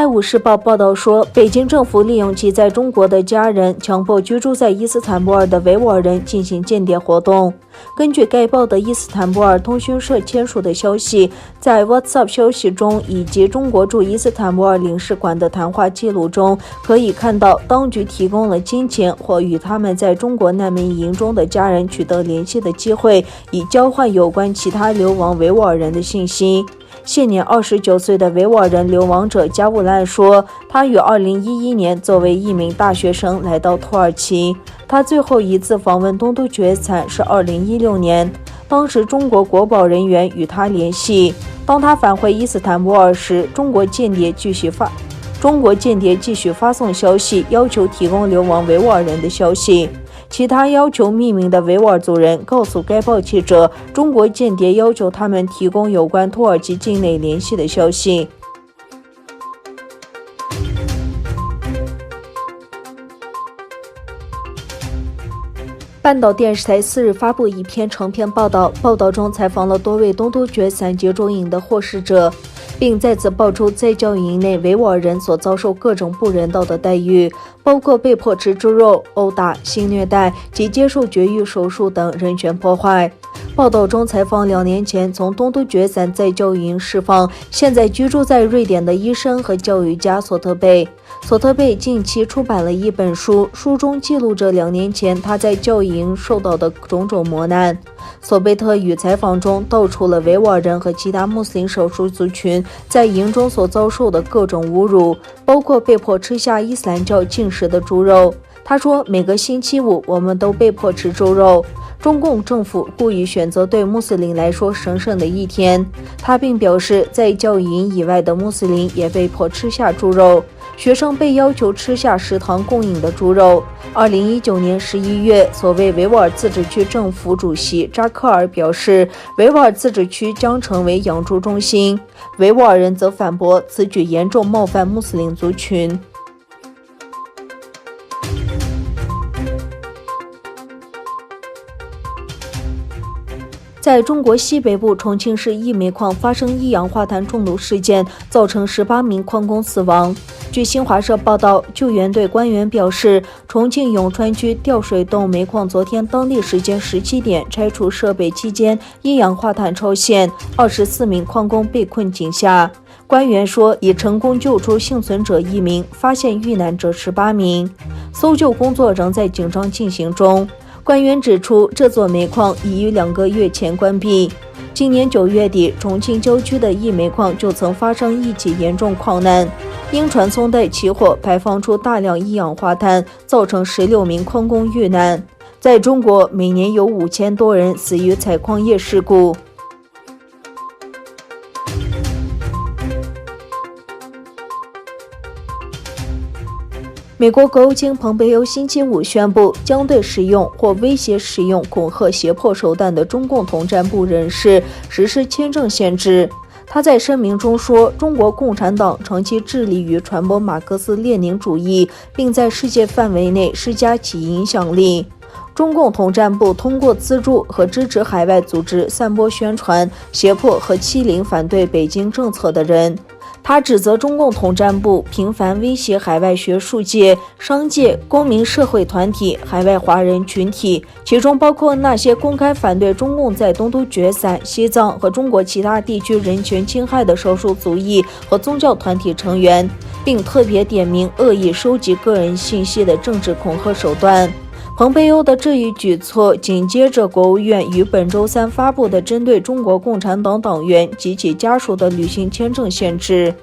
武士报》报道说，北京政府利用其在中国的家人，强迫居住在伊斯坦布尔的维吾尔人进行间谍活动。根据该报的伊斯坦布尔通讯社签署的消息，在 WhatsApp 消息中以及中国驻伊斯坦布尔领事馆的谈话记录中，可以看到当局提供了金钱或与他们在中国难民营中的家人取得联系的机会，以交换有关其他流亡维吾尔人的信息。现年29岁的维吾尔人流亡者加乌兰说，他于2011年作为一名大学生来到土耳其。他最后一次访问东突厥散是2016年，当时中国国保人员与他联系。当他返回伊斯坦布尔时，中国间谍继续发送消息，要求提供流亡维吾尔人的消息。其他要求匿名的维吾尔族人告诉该报记者，中国间谍要求他们提供有关土耳其境内联系的消息。半岛电视台4日发布一篇长篇报道，报道中采访了多位东突厥散集中营的获释者，并再次爆出在教育营内维吾尔人所遭受各种不人道的待遇，包括被迫吃猪肉、殴打、性虐待及接受绝育手术等人权破坏。报道中采访2年前从东突厥散在教育营释放，现在居住在瑞典的医生和教育家索特贝。索特贝近期出版了一本书，书中记录着2年前他在教育营受到的种种磨难。索贝特与采访中道出了维吾尔人和其他穆斯林少数族群在营中所遭受的各种侮辱，包括被迫吃下伊斯兰教禁食的猪肉。他说，每个星期五我们都被迫吃猪肉。中共政府故意选择对穆斯林来说神圣的一天。他并表示，在教育营以外的穆斯林也被迫吃下猪肉，学生被要求吃下食堂供应的猪肉。2019年11月，所谓维吾尔自治区政府主席扎克尔表示，维吾尔自治区将成为养猪中心。维吾尔人则反驳此举严重冒犯穆斯林族群。在中国西北部重庆市一煤矿发生一氧化碳中毒事件，造成18名矿工死亡。据新华社报道，救援队官员表示，重庆永川区吊水洞煤矿昨天当地时间17点拆除设备期间，一氧化碳超限，24名矿工被困井下。官员说，已成功救出幸存者1名，发现遇难者18名，搜救工作仍在紧张进行中。官员指出，这座煤矿已于2个月前关闭。今年9月底，重庆郊区的一煤矿就曾发生一起严重矿难，因传送带起火，排放出大量一氧化碳，造成16名矿工遇难。在中国，每年有5000多人死于采矿业事故。美国国务卿蓬佩奥星期五宣布，将对使用或威胁使用恐吓胁迫手段的中共统战部人士实施签证限制。他在声明中说，中国共产党长期致力于传播马克思列宁主义，并在世界范围内施加其影响力。中共统战部通过资助和支持海外组织散播宣传、胁迫和欺凌反对北京政策的人。他指责中共统战部频繁威胁海外学术界、商界、公民社会团体、海外华人群体，其中包括那些公开反对中共在东突厥散、西藏和中国其他地区人权侵害的少数族裔和宗教团体成员，并特别点名恶意收集个人信息的政治恐吓手段。蓬佩奥的这一举措紧接着国务院于本周3发布的针对中国共产党党员及其家属的旅行签证限制。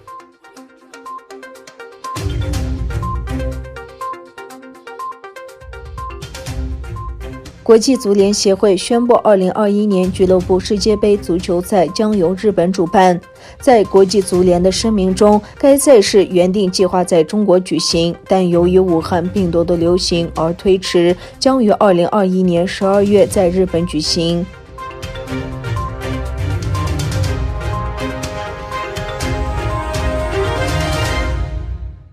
国际足联协会宣布，2021年俱乐部世界杯足球赛将由日本主办。在国际足联的声明中，该赛事原定计划在中国举行，但由于武汉病毒的流行而推迟，将于2021年12月在日本举行。